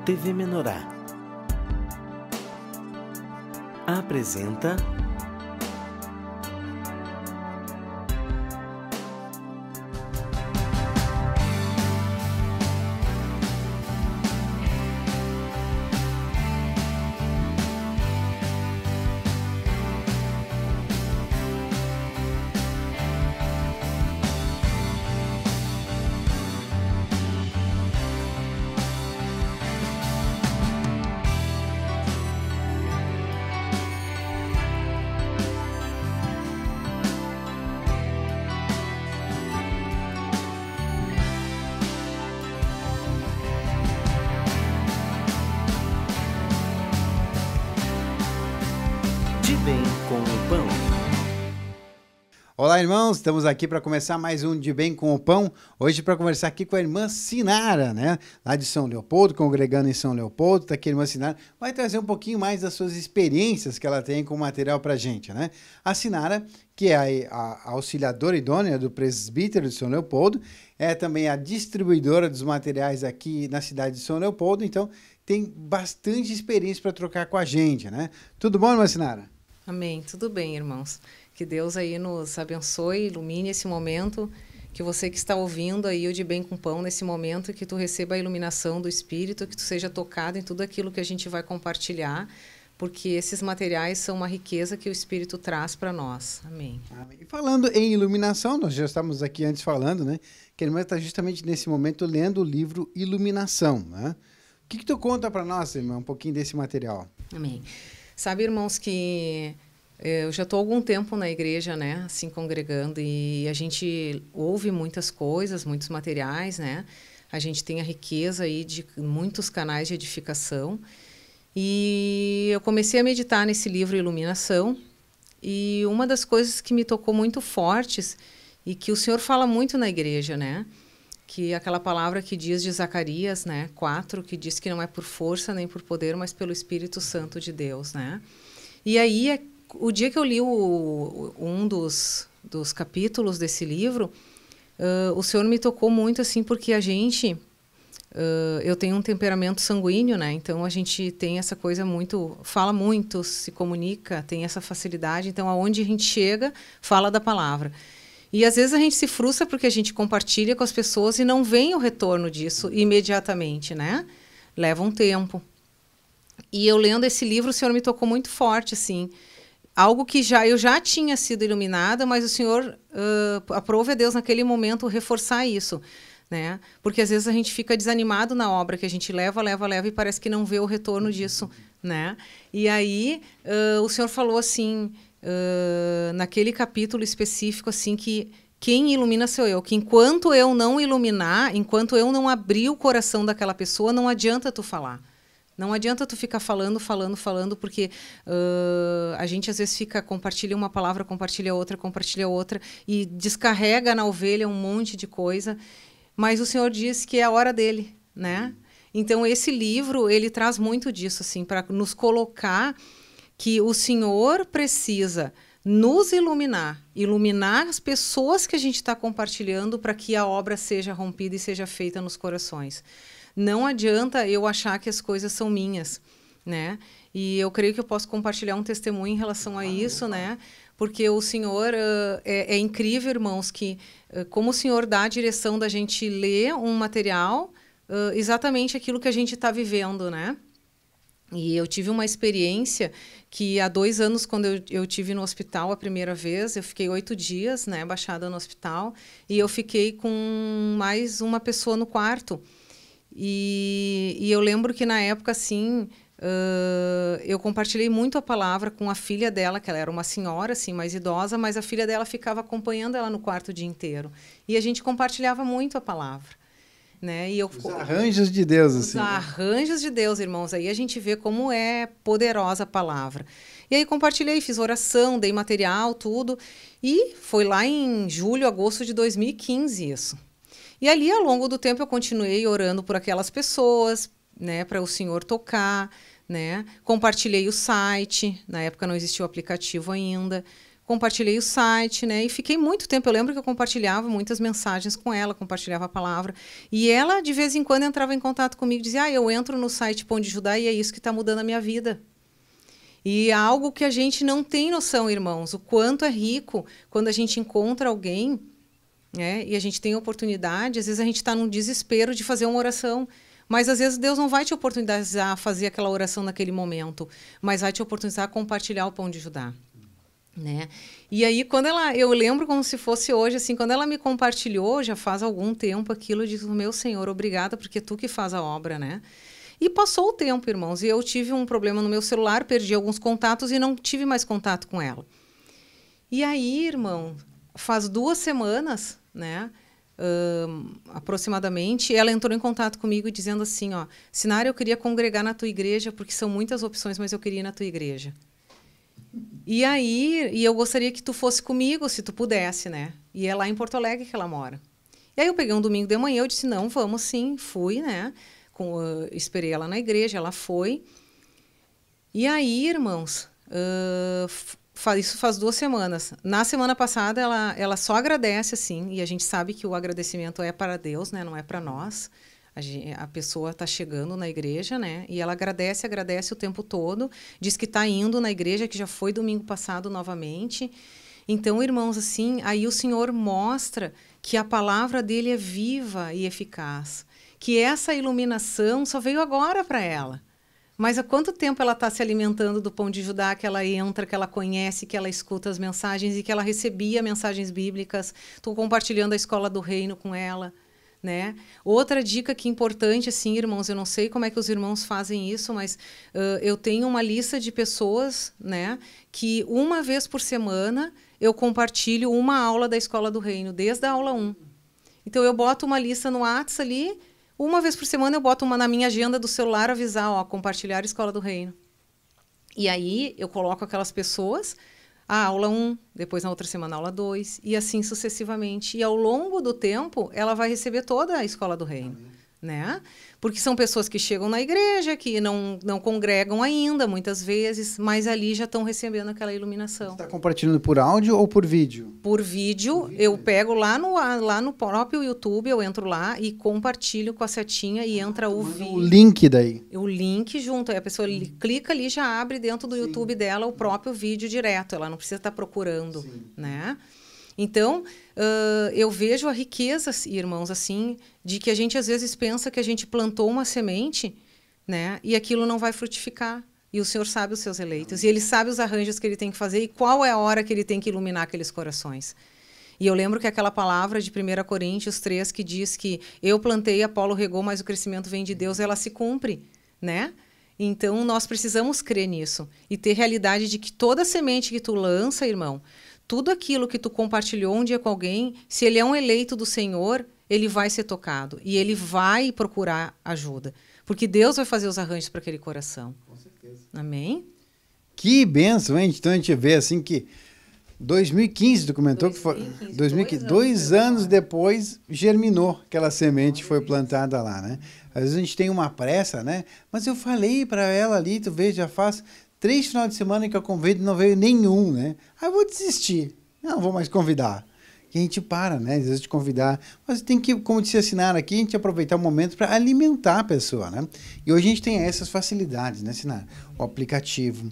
TV Menorá apresenta De Bem com o Pão. Olá, irmãos, estamos aqui para começar mais um De Bem com o Pão. Hoje para conversar aqui com a irmã Sinara, né? Lá de São Leopoldo, congregando em São Leopoldo. Está aqui a irmã Sinara. Vai trazer um pouquinho mais das suas experiências que ela tem com o material para a gente, né? A Sinara, que é a auxiliadora idônea do presbítero de São Leopoldo, é também a distribuidora dos materiais aqui na cidade de São Leopoldo, então tem bastante experiência para trocar com a gente, né? Tudo bom, irmã Sinara? Amém. Tudo bem, irmãos. Que Deus aí nos abençoe, ilumine esse momento, que você que está ouvindo aí o De Bem com Pão nesse momento, que tu receba a iluminação do Espírito, que tu seja tocado em tudo aquilo que a gente vai compartilhar, porque esses materiais são uma riqueza que o Espírito traz para nós. Amém. Amém. E falando em iluminação, nós já estávamos aqui antes falando, né? Que a irmã está justamente nesse momento lendo o livro Iluminação, né? O que tu conta para nós, irmã, um pouquinho desse material? Amém. Sabe, irmãos, que eu já estou há algum tempo na igreja, né, assim, congregando, e a gente ouve muitas coisas, muitos materiais, né? A gente tem a riqueza aí de muitos canais de edificação. E eu comecei a meditar nesse livro Iluminação, e uma das coisas que me tocou muito fortes, e que o Senhor fala muito na igreja, né? Que é aquela palavra que diz de Zacarias, né, 4, que diz que não é por força nem por poder, mas pelo Espírito Santo de Deus, né? E aí, o dia que eu li um dos capítulos desse livro, o Senhor me tocou muito, assim, porque a gente... eu tenho um temperamento sanguíneo, né? Então, a gente tem essa coisa muito... Fala muito, se comunica, tem essa facilidade. Então, aonde a gente chega, fala da palavra. E às vezes a gente se frustra porque a gente compartilha com as pessoas e não vem o retorno disso imediatamente, né? Leva um tempo. E eu lendo esse livro, o Senhor me tocou muito forte, assim. Algo que eu já tinha sido iluminada, mas o Senhor, aprove a Deus naquele momento reforçar isso, né? Porque às vezes a gente fica desanimado na obra que a gente leva e parece que não vê o retorno disso, né? E aí o Senhor falou assim... naquele capítulo específico, assim, que quem ilumina sou eu, que enquanto eu não iluminar, enquanto eu não abrir o coração daquela pessoa, não adianta tu falar. Não adianta tu ficar falando, porque a gente às vezes compartilha uma palavra, compartilha outra, e descarrega na ovelha um monte de coisa, mas o Senhor diz que é a hora dele, né? Então, esse livro, ele traz muito disso, assim, para nos colocar que o Senhor precisa nos iluminar as pessoas que a gente está compartilhando para que a obra seja rompida e seja feita nos corações. Não adianta eu achar que as coisas são minhas, né? E eu creio que eu posso compartilhar um testemunho em relação a isso, né? Porque o Senhor é incrível, irmãos, que como o Senhor dá a direção da gente ler um material, exatamente aquilo que a gente está vivendo, né? E eu tive uma experiência que há 2 anos, quando eu tive no hospital a primeira vez, eu fiquei 8 dias, né, baixada no hospital, e eu fiquei com mais uma pessoa no quarto. E eu lembro que na época, assim, eu compartilhei muito a palavra com a filha dela, que ela era uma senhora, assim, mais idosa, mas a filha dela ficava acompanhando ela no quarto o dia inteiro. E a gente compartilhava muito a palavra. Né? E os arranjos de Deus, assim. Os arranjos de Deus, irmãos. Aí a gente vê como é poderosa a palavra. E aí compartilhei, fiz oração, dei material, tudo. E foi lá em julho, agosto de 2015 isso. E ali, ao longo do tempo, eu continuei orando por aquelas pessoas, né, para o Senhor tocar, né? Compartilhei o site, na época não existia o aplicativo ainda. compartilhei o site, né? E fiquei muito tempo. Eu lembro que eu compartilhava muitas mensagens com ela, compartilhava a palavra. E ela, de vez em quando, entrava em contato comigo e dizia, eu entro no site Pão de Judá e é isso que está mudando a minha vida. E é algo que a gente não tem noção, irmãos, o quanto é rico quando a gente encontra alguém, né? E a gente tem oportunidade, às vezes a gente está num desespero de fazer uma oração. Mas, às vezes, Deus não vai te oportunizar a fazer aquela oração naquele momento, mas vai te oportunizar a compartilhar o Pão de Judá. Né? E aí, eu lembro como se fosse hoje, assim, quando ela me compartilhou, já faz algum tempo aquilo, eu disse, meu Senhor, obrigada, porque tu que faz a obra, né? E passou o tempo, irmãos, e eu tive um problema no meu celular, perdi alguns contatos e não tive mais contato com ela. E aí, irmão, faz 2 semanas, né, aproximadamente, ela entrou em contato comigo dizendo assim, ó, Sinara, eu queria congregar na tua igreja, porque são muitas opções, mas eu queria ir na tua igreja. E aí, eu gostaria que tu fosse comigo, se tu pudesse, né? E é lá em Porto Alegre que ela mora. E aí eu peguei um domingo de manhã, eu disse, não, vamos sim, fui, né? Esperei ela na igreja, ela foi. E aí, irmãos, isso faz 2 semanas. Na semana passada, ela só agradece, assim, e a gente sabe que o agradecimento é para Deus, né? Não é para nós. A pessoa está chegando na igreja, né? E ela agradece o tempo todo. Diz que está indo na igreja, que já foi domingo passado novamente. Então, irmãos, assim, aí o Senhor mostra que a palavra dele é viva e eficaz. Que essa iluminação só veio agora para ela. Mas há quanto tempo ela está se alimentando do Pão de Judá, que ela entra, que ela conhece, que ela escuta as mensagens e que ela recebia mensagens bíblicas. Estou compartilhando a Escola do Reino com ela. Né? Outra dica que é importante, assim, irmãos, eu não sei como é que os irmãos fazem isso, mas eu tenho uma lista de pessoas, né, que uma vez por semana eu compartilho uma aula da Escola do Reino, desde a aula 1. Então, eu boto uma lista no WhatsApp ali, uma vez por semana eu boto uma na minha agenda do celular, avisar, ó, compartilhar a Escola do Reino. E aí, eu coloco aquelas pessoas... a aula 1, depois na outra semana a aula 2, e assim sucessivamente. E ao longo do tempo, ela vai receber toda a Escola do Reino. Né? Porque são pessoas que chegam na igreja, que não congregam ainda, muitas vezes, mas ali já estão recebendo aquela iluminação. Você está compartilhando por áudio ou por vídeo? Por vídeo, eu pego lá no próprio YouTube, eu entro lá e compartilho com a setinha e entra o vídeo. O link daí. O link junto, aí a pessoa clica ali e já abre dentro do YouTube dela o próprio vídeo direto, ela não precisa estar procurando, né? Então, eu vejo a riqueza, irmãos, assim, de que a gente às vezes pensa que a gente plantou uma semente, né, e aquilo não vai frutificar. E o Senhor sabe os seus eleitos, e Ele sabe os arranjos que Ele tem que fazer e qual é a hora que Ele tem que iluminar aqueles corações. E eu lembro que aquela palavra de 1 Coríntios 3, que diz que eu plantei, Apolo regou, mas o crescimento vem de Deus, ela se cumpre, né? Então, nós precisamos crer nisso e ter realidade de que toda semente que tu lança, irmão, tudo aquilo que tu compartilhou um dia com alguém, se ele é um eleito do Senhor, ele vai ser tocado e ele vai procurar ajuda. Porque Deus vai fazer os arranjos para aquele coração. Com certeza. Amém? Que bênção, hein? Então a gente vê assim que 2015, tu comentou 2015, que foi 2 anos depois germinou aquela semente, foi plantada lá, né? Às vezes a gente tem uma pressa, né? Mas eu falei para ela ali, tu vê, já faz 3 finais de semana que eu convido e não veio nenhum, né? Aí eu vou desistir. Não vou mais convidar. E a gente para, né? Às vezes de convidar. Mas tem que, como disse a Sinara aqui, a gente aproveitar o momento para alimentar a pessoa, né? E hoje a gente tem essas facilidades, né, Sinara? O aplicativo.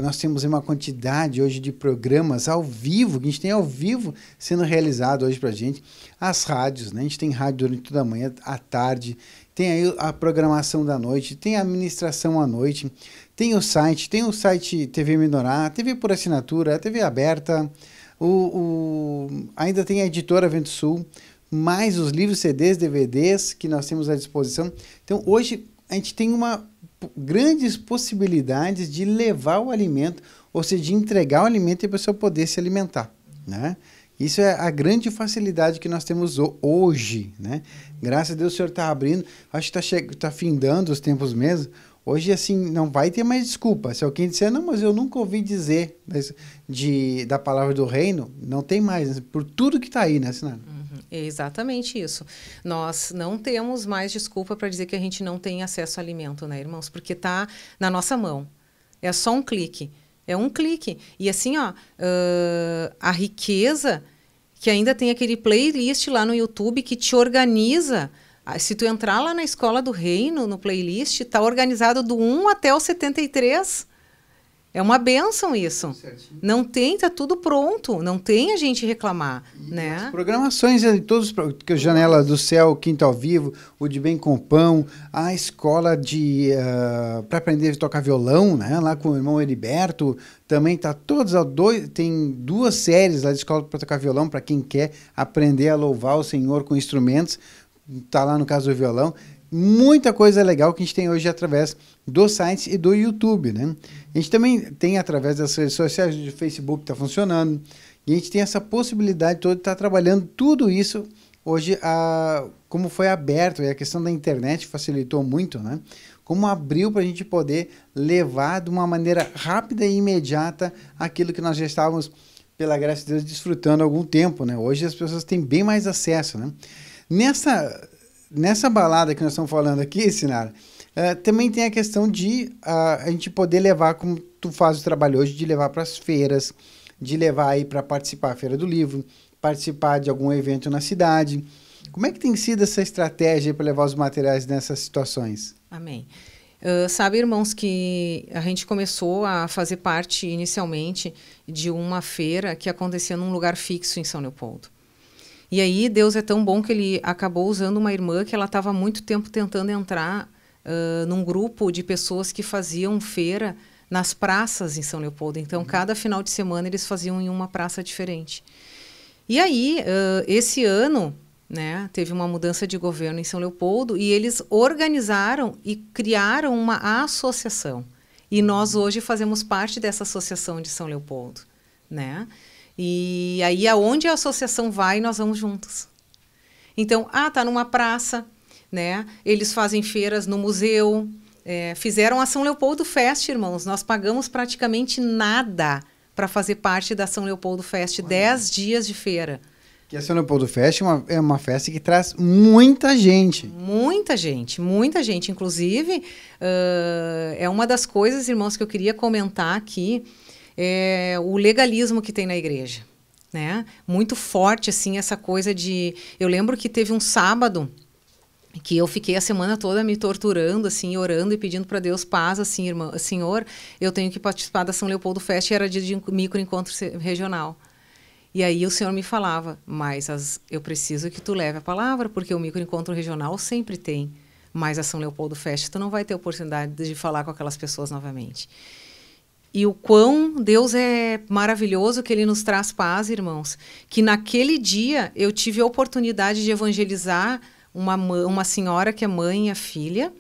Nós temos uma quantidade hoje de programas ao vivo, que a gente tem ao vivo sendo realizado hoje pra gente. As rádios, né? A gente tem rádio durante toda a manhã, à tarde. Tem aí a programação da noite, tem a administração à noite. Tem o site TV Menorá, TV por assinatura, TV aberta, ainda tem a editora Vento Sul, mais os livros, CDs, DVDs que nós temos à disposição. Então, hoje, a gente tem grandes possibilidades de levar o alimento, ou seja, de entregar o alimento e a pessoa poder se alimentar, né? Isso é a grande facilidade que nós temos hoje, né? Graças a Deus o Senhor está abrindo, acho que está findando os tempos mesmo. Hoje, assim, não vai ter mais desculpa. Se alguém disser, não, mas eu nunca ouvi dizer da palavra do reino, não tem mais, né? Por tudo que está aí, né, Sinara? É exatamente isso. Nós não temos mais desculpa para dizer que a gente não tem acesso ao alimento, né, irmãos? Porque está na nossa mão. É só um clique. É um clique. E assim, ó, a riqueza que ainda tem aquele playlist lá no YouTube que te organiza. Se tu entrar lá na Escola do Reino, no playlist, está organizado do 1 até o 73. É uma bênção isso. Certinho. Não tem, tá tudo pronto. Não tem a gente reclamar, E né? as programações de todos os Janela do Céu, Quinto ao Vivo, o De Bem com Pão, a escola de para aprender a tocar violão, né? Lá com o irmão Heriberto, também tá todos tem 2 séries lá de escola para tocar violão para quem quer aprender a louvar o Senhor com instrumentos. Tá lá no caso do violão. Muita coisa legal que a gente tem hoje através do site e do YouTube, né? A gente também tem através das redes sociais, do Facebook está funcionando, e a gente tem essa possibilidade toda de estar trabalhando tudo isso hoje, como foi aberto, e a questão da internet facilitou muito, né? Como abriu para a gente poder levar de uma maneira rápida e imediata aquilo que nós já estávamos, pela graça de Deus, desfrutando há algum tempo, né? Hoje as pessoas têm bem mais acesso, né? Nessa balada que nós estamos falando aqui, Sinara, também tem a questão de a gente poder levar, como tu faz o trabalho hoje, de levar para as feiras, de levar aí para participar da Feira do Livro, participar de algum evento na cidade. Como é que tem sido essa estratégia para levar os materiais nessas situações? Amém. Sabe, irmãos, que a gente começou a fazer parte inicialmente de uma feira que acontecia num lugar fixo em São Leopoldo. E aí Deus é tão bom que ele acabou usando uma irmã que ela estava há muito tempo tentando entrar num grupo de pessoas que faziam feira nas praças em São Leopoldo. Então, cada final de semana eles faziam em uma praça diferente. E aí, esse ano, né, teve uma mudança de governo em São Leopoldo e eles organizaram e criaram uma associação. E nós hoje fazemos parte dessa associação de São Leopoldo, né? E aí, aonde a associação vai, nós vamos juntos. Então, tá numa praça, né? Eles fazem feiras no museu, fizeram a São Leopoldo Fest, irmãos. Nós pagamos praticamente nada para fazer parte da São Leopoldo Fest, 10 dias de feira. Que a São Leopoldo Fest é uma festa que traz muita gente. Muita gente, muita gente. Inclusive, é uma das coisas, irmãos, que eu queria comentar aqui, o legalismo que tem na igreja, né? Muito forte, assim, essa coisa de... Eu lembro que teve um sábado que eu fiquei a semana toda me torturando, assim, orando e pedindo para Deus paz, assim, irmã, Senhor, eu tenho que participar da São Leopoldo Fest, e era dia de microencontro regional. E aí o Senhor me falava, mas eu preciso que tu leve a palavra, porque o microencontro regional sempre tem, mas a São Leopoldo Fest tu não vai ter oportunidade de falar com aquelas pessoas novamente. E o quão Deus é maravilhoso que Ele nos traz paz, irmãos, que naquele dia eu tive a oportunidade de evangelizar uma senhora que é mãe e a filha,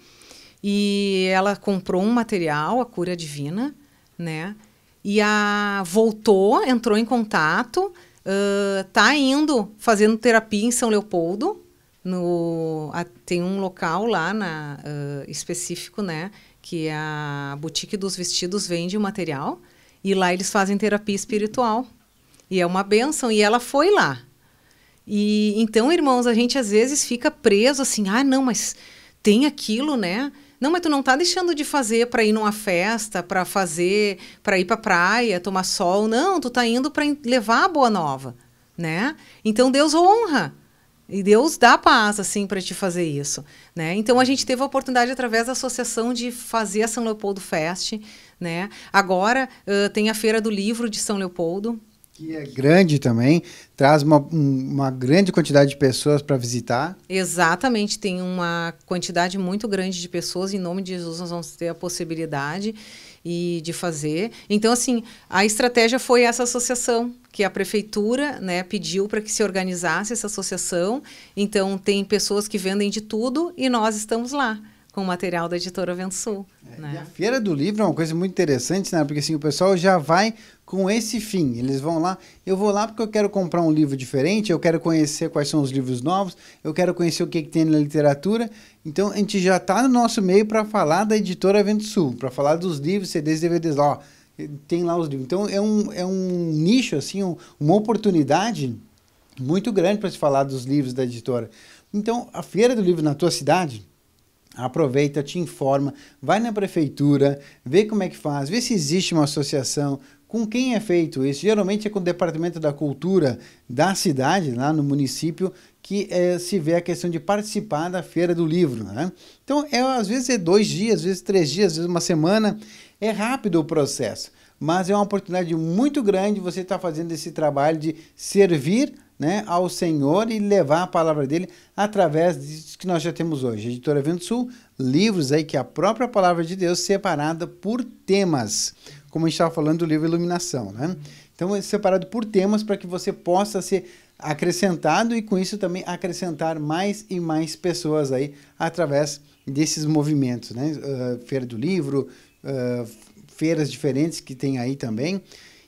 e ela comprou um material, a Cura Divina, né? E voltou, entrou em contato, tá indo, fazendo terapia em São Leopoldo, tem um local lá específico, né? Que a Boutique dos Vestidos vende o material, e lá eles fazem terapia espiritual. E é uma bênção, e ela foi lá. E então, irmãos, a gente às vezes fica preso assim, não, mas tem aquilo, né? Não, mas tu não tá deixando de fazer para ir numa festa, para ir para praia, tomar sol. Não, tu tá indo para levar a boa nova, né? Então Deus honra. E Deus dá paz, assim, para te fazer isso, né? Então, a gente teve a oportunidade, através da associação, de fazer a São Leopoldo Fest, né? Agora, tem a Feira do Livro de São Leopoldo. Que é grande também, traz uma grande quantidade de pessoas para visitar. Exatamente, tem uma quantidade muito grande de pessoas. Em nome de Jesus, nós vamos ter a possibilidade de fazer. Então, assim, a estratégia foi essa associação, que a prefeitura, né, pediu para que se organizasse essa associação. Então, tem pessoas que vendem de tudo e nós estamos lá com o material da Editora Vento Sul. Né? E a Feira do Livro é uma coisa muito interessante, né? Porque assim, o pessoal já vai com esse fim. Eles vão lá, eu vou lá porque eu quero comprar um livro diferente, eu quero conhecer quais são os livros novos, eu quero conhecer o que tem na literatura. Então, a gente já está no nosso meio para falar da Editora Vento Sul, para falar dos livros, CDs, DVDs. Ó, tem lá os livros. Então, é um nicho, assim, uma oportunidade muito grande para se falar dos livros da editora. Então, a Feira do Livro na tua cidade, Aproveita, te informa, vai na prefeitura, vê como é que faz, vê se existe uma associação, com quem é feito isso. Geralmente é com o Departamento da Cultura da cidade, lá no município, que se vê a questão de participar da Feira do Livro, né? Então, às vezes é 2 dias, às vezes 3 dias, às vezes uma semana. É rápido o processo, mas é uma oportunidade muito grande você estar fazendo esse trabalho de servir, né, ao Senhor e levar a palavra dele através disso que nós já temos hoje. A Editora Vento Sul, livros aí que é a própria palavra de Deus separada por temas, como a gente estava falando do livro Iluminação, né? Então é separado por temas para que você possa ser acrescentado e com isso também acrescentar mais e mais pessoas aí através desses movimentos, né? Feira do Livro, feiras diferentes que tem aí também.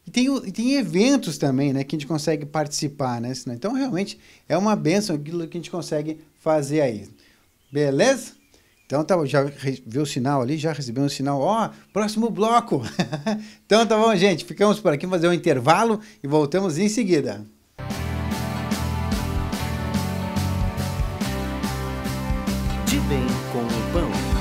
E tem eventos também, né, que a gente consegue participar, né? Então, realmente, é uma bênção aquilo que a gente consegue fazer aí. Beleza? Então, já viu o sinal ali? Já recebeu um sinal? Ó, próximo bloco! Então, tá bom, gente. Ficamos por aqui, fazer um intervalo e voltamos em seguida. De Bem com o Pão.